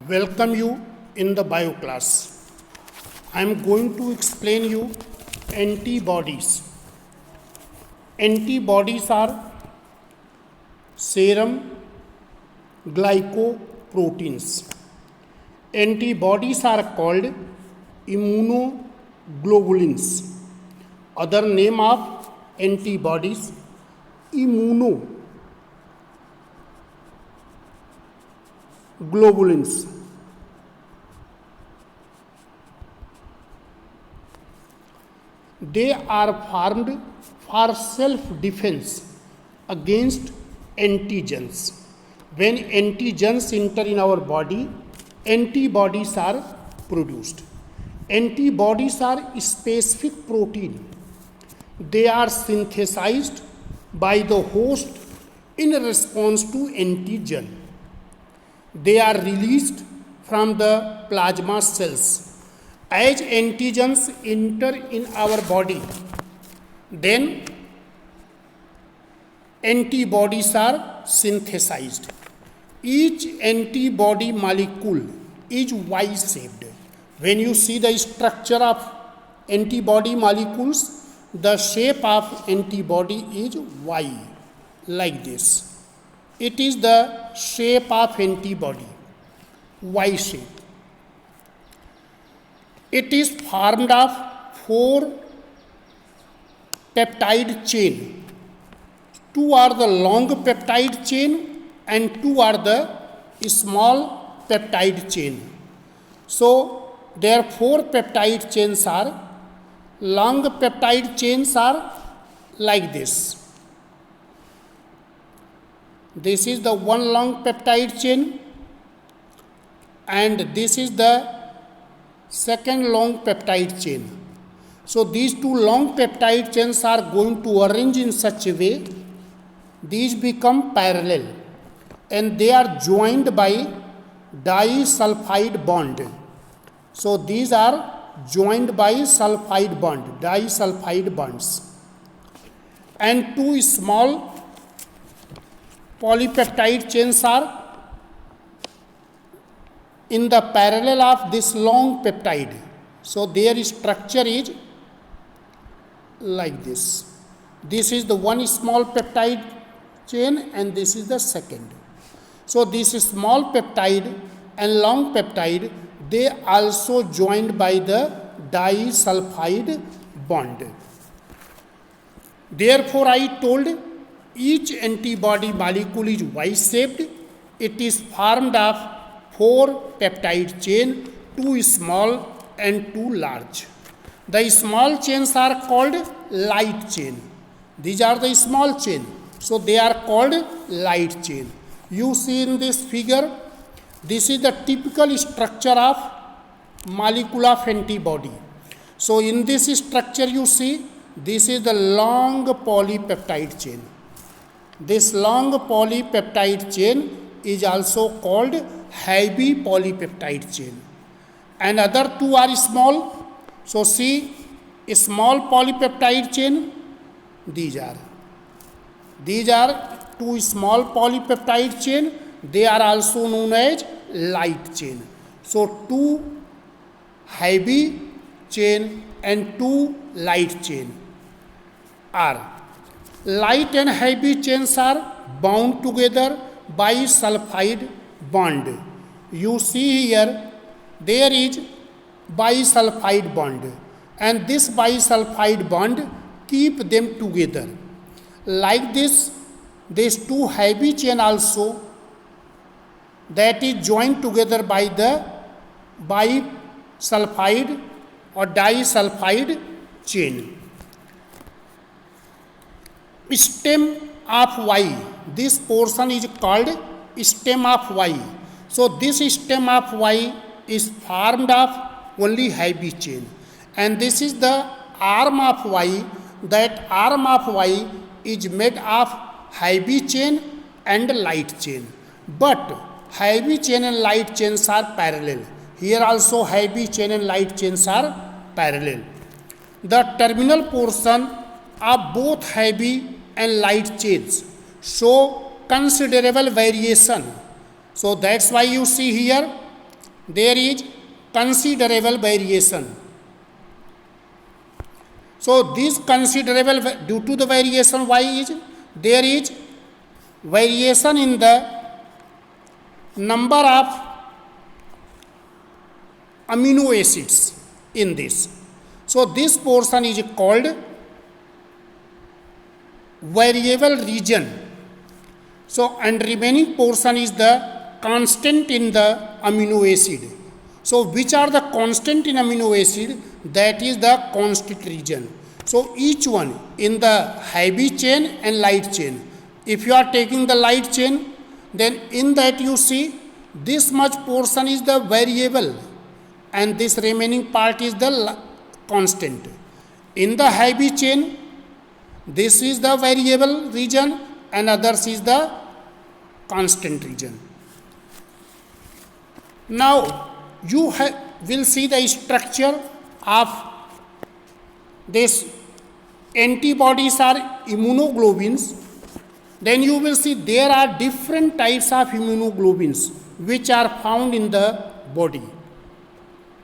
Welcome you in the bio class. I am going to explain you antibodies. Antibodies are serum glycoproteins. Antibodies are called immunoglobulins. Other name of antibodies, immunoglobulins. They are formed for self-defense against antigens. When antigens enter in our body, antibodies are produced. Antibodies are specific protein. They are synthesized by the host in response to antigen. They are released from the plasma cells. As antigens enter in our body, then antibodies are synthesized. Each antibody molecule is Y-shaped. When you see the structure of antibody molecules, the shape of antibody is Y, like this. It is the shape of antibody, Y shape. It is formed of 4 peptide chain. 2 are the long peptide chain and 2 are the small peptide chain. So there 4 peptide chains are. Long peptide chains are like this. This is the one long peptide chain and this is the second long peptide chain. So these 2 long peptide chains are going to arrange in such a way, these become parallel and they are joined by disulfide bond. So these are joined by sulfide bond, disulfide bonds. And 2 small polypeptide chains are in the parallel of this long peptide. So their structure is like this. This is the one small peptide chain and this is the second. So this small peptide and long peptide, they also joined by the disulfide bond. Therefore I told each antibody molecule is Y-shaped. It is formed of 4 peptide chain, 2 small and 2 large. The small chains are called light chain. These are the small chain. So they are called light chain. You see in this figure, this is the typical structure of molecule of antibody. So in this structure you see, this is the long polypeptide chain. This long polypeptide chain is also called heavy polypeptide chain. And other 2 are small. So see, a small polypeptide chain, these are 2 small polypeptide chain. They are also known as light chain. So 2 heavy chain and 2 light chain are. Light and heavy chains are bound together by sulfide bond. You see here, there is bisulfide bond and this bisulfide bond keep them together. Like this, these 2 heavy chain also, that is joined together by the bisulfide or disulfide chain. Stem of Y, this portion is called stem of Y. So this stem of Y is formed of only heavy chain and this is the arm of Y. That arm of Y is made of heavy chain and light chain. But heavy chain and light chains are parallel. Here also heavy chain and light chains are parallel. The terminal portion of both heavy and light chains show considerable variation. So that's why you see here there is considerable variation. So this considerable, due to the variation, why is there is variation in the number of amino acids in this. So this portion is called variable region. So and remaining portion is the constant in the amino acid. So which are the constant in amino acid? That is the constant region. So each one in the heavy chain and light chain. If you are taking the light chain, then in that you see this much portion is the variable and this remaining part is the constant. In the heavy chain, this is the variable region and others is the constant region. Now you will see the structure of this antibodies are immunoglobulins. Then you will see there are different types of immunoglobulins which are found in the body.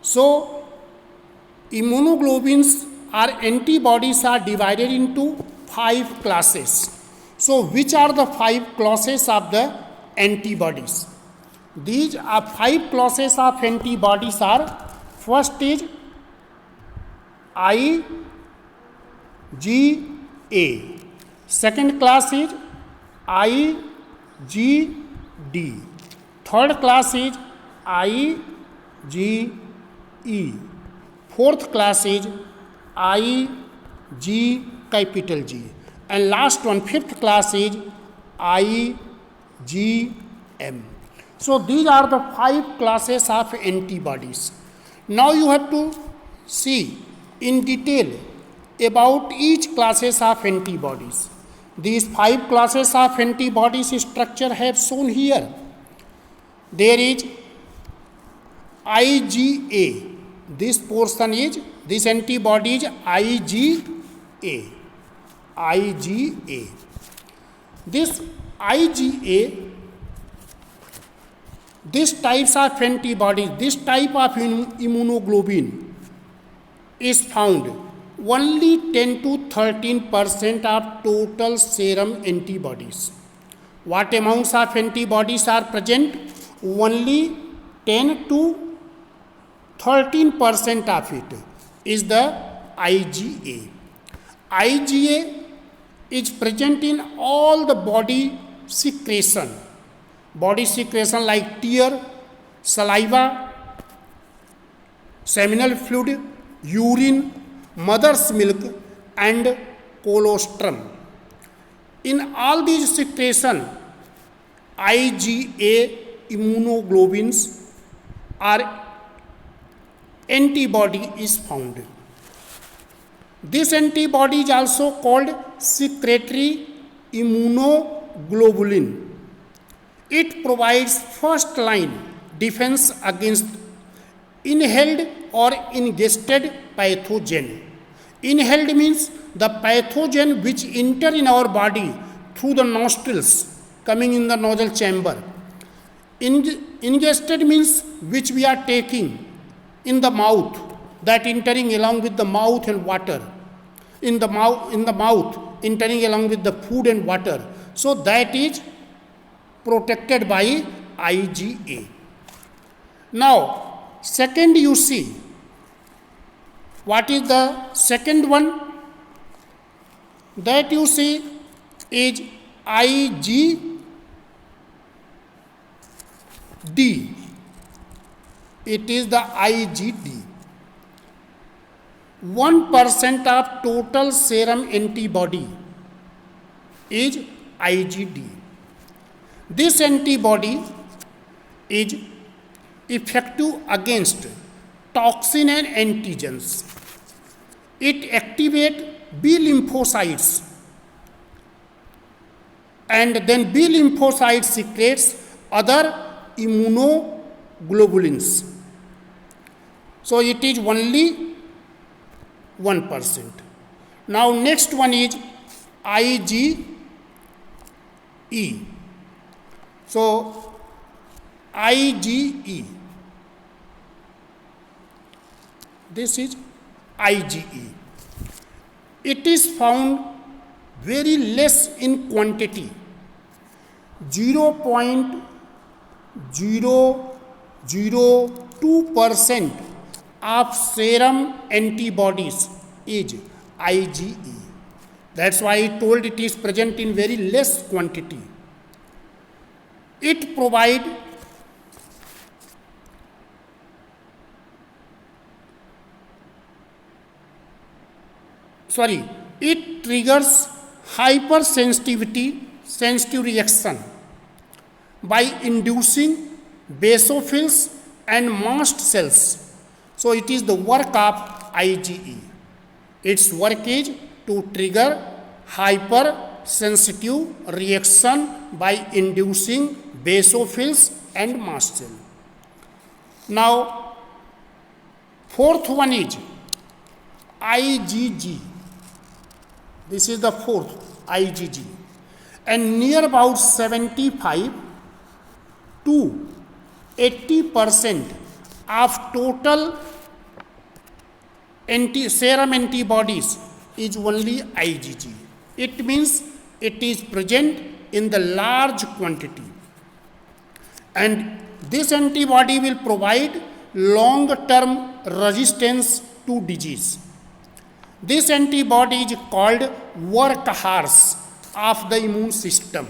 So immunoglobulins or antibodies are divided into 5 classes. So which are the 5 classes of the antibodies? These are 5 classes of antibodies are, first is IgA. Second class is IgD. Third class is IgE. Fourth class is Ig capital G. And last one, fifth class is IgM. So these are the 5 classes of antibodies. Now you have to see in detail about each classes of antibodies. These 5 classes of antibodies structure have shown here. There is IgA. This portion is, this antibody is IgA. IgA. This IgA, this types of antibodies, this type of immunoglobulin is found only 10 to 13% of total serum antibodies. What amounts of antibodies are present? Only 10 to 13% of it is the IgA. IgA is present in all the body secretion. Body secretion like tear, saliva, seminal fluid, urine, mother's milk and colostrum. In all these secretion, IgA immunoglobulins or antibody is found. This antibody is also called secretory immunoglobulin. It provides first line defense against inhaled or ingested pathogen. Inhaled means the pathogen which enter in our body through the nostrils, coming in the nasal chamber. Ingested means which we are taking in the mouth, that entering along with the mouth and water. In the mouth, entering along with the food and water. So that is protected by IgA. Now, second you see, what is the second one? That you see is IgD. It is the IgD. 1% of total serum antibody is IgD. This antibody is effective against toxin and antigens. It activates B lymphocytes and then B lymphocytes secretes other immunoglobulins. So it is only 1%. Now next one is IgE. So IgE This is IgE. It is found very less in quantity, 0.002% of serum antibodies is IgE. That's why I told it is present in very less quantity. It provides it triggers sensitive reaction by inducing basophils and mast cells. So it is the work of IgE. Its work is to trigger hypersensitive reaction by inducing basophils and mast cells. Now, fourth one is IgG. This is the fourth, IgG. And near about 75 to 80% of total serum antibodies is only IgG. It means it is present in the large quantity. And this antibody will provide long-term resistance to disease. This antibody is called workhorse of the immune system.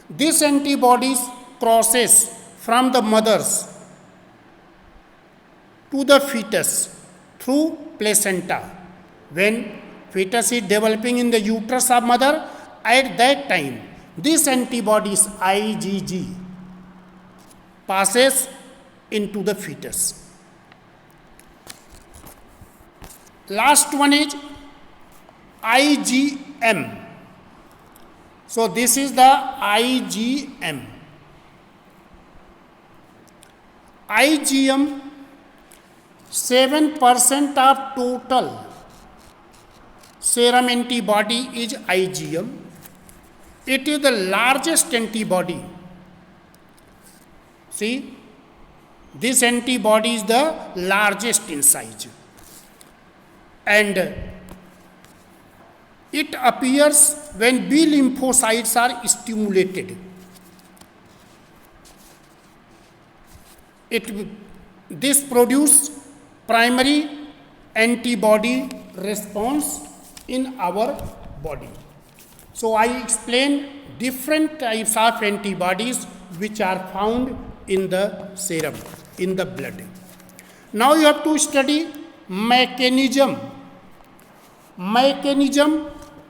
This antibody crosses from the mothers to the fetus through placenta. When fetus is developing in the uterus of mother, at that time, this antibody IgG passes into the fetus. Last one is IgM. So this is the IgM. IgM, 7% of total serum antibody is IgM. It is the largest antibody. See, this antibody is the largest in size. And it appears when B lymphocytes are stimulated. This produces primary antibody response in our body. So I explained different types of antibodies which are found in the serum, in the blood. Now you have to study mechanism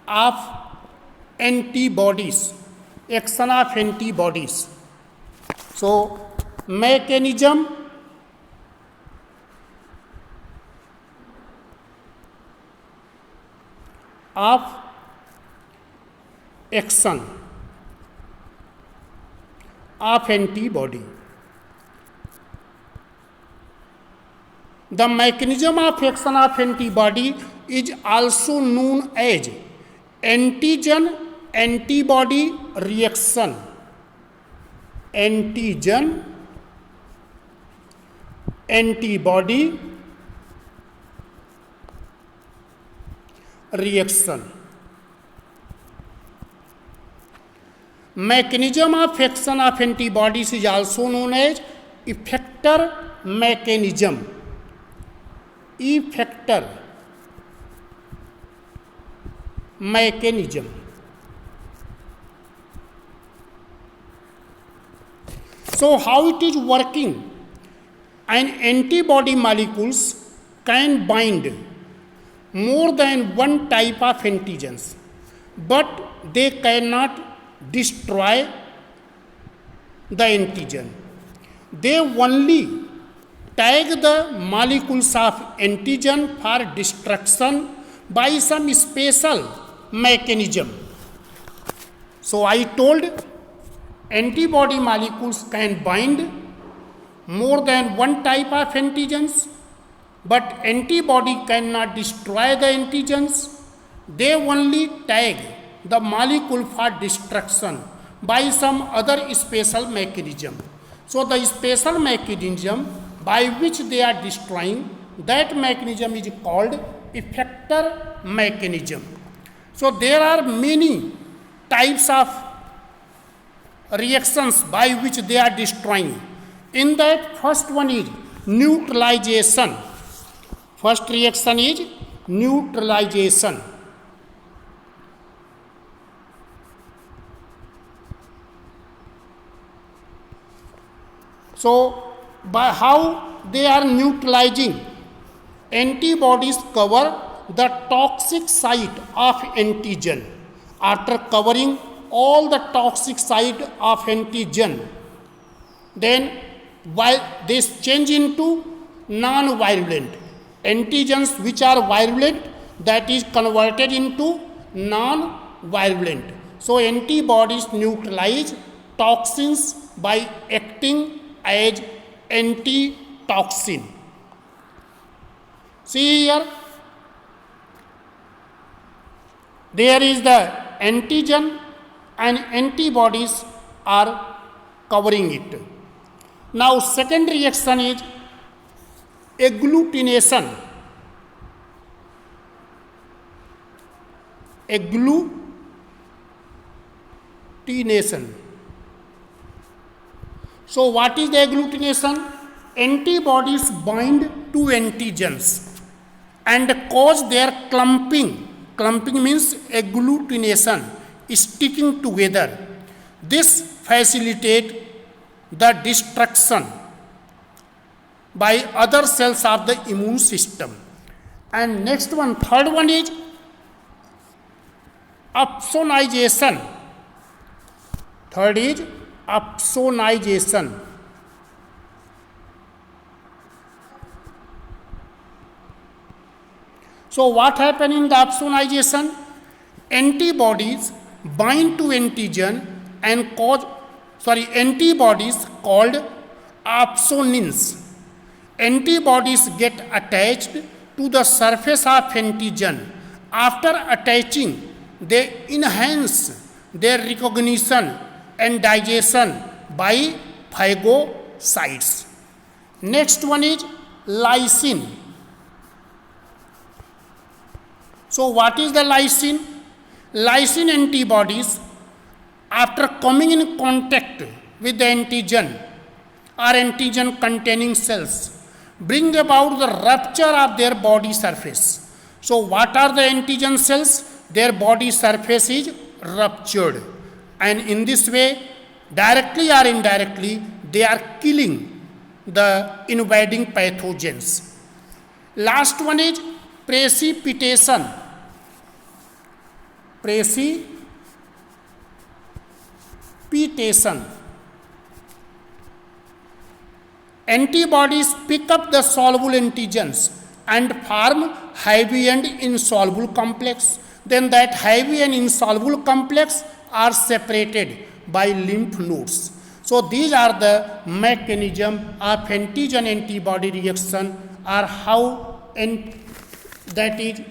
of antibodies, action of antibodies. So mechanism of action of antibody. The mechanism of action of antibody is also known as antigen-antibody reaction. Antigen-antibody reaction. Mechanism of action of antibodies is also known as effector mechanism. Effector mechanism. So how it is working? An antibody molecules can bind more than one type of antigens, but they cannot destroy the antigen. They only tag the molecules of antigen for destruction by some special mechanism. So I told antibody molecules can bind more than one type of antigens, but antibody cannot destroy the antigens. They only tag the molecule for destruction by some other special mechanism. So the special mechanism by which they are destroying that mechanism is called effector mechanism. So there are many types of reactions by which they are destroying. In that, first one is neutralization. First reaction is neutralization. So by how they are neutralizing, antibodies cover the toxic site of antigen. After covering all the toxic site of antigen, then while this change into non-virulent antigens which are virulent, that is converted into non-virulent. So antibodies neutralize toxins by acting as antitoxin. See here, there is the antigen and antibodies are covering it. Now second reaction is agglutination. Agglutination. So what is the agglutination? Antibodies bind to antigens and cause their clumping. Clumping means agglutination, sticking together. This facilitates the destruction by other cells of the immune system. And next one, third one is opsonization. Third is opsonization. So what happens in the opsonization? Antibodies bind to antigen and antibodies called opsonins. Antibodies get attached to the surface of antigen. After attaching, they enhance their recognition and digestion by phagocytes. Next one is lysine. So what is the lysine? Lysine antibodies, after coming in contact with the antigen or antigen containing cells, bring about the rupture of their body surface. So what are the antigen cells? Their body surface is ruptured, and in this way, directly or indirectly, they are killing the invading pathogens. Last one is precipitation. Precipitation. Antibodies pick up the soluble antigens and form heavy and insoluble complex. Then that heavy and insoluble complex are separated by lymph nodes. So these are the mechanism of antigen antibody reaction, or how, and that is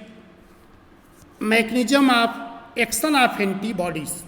mechanism of action of antibodies.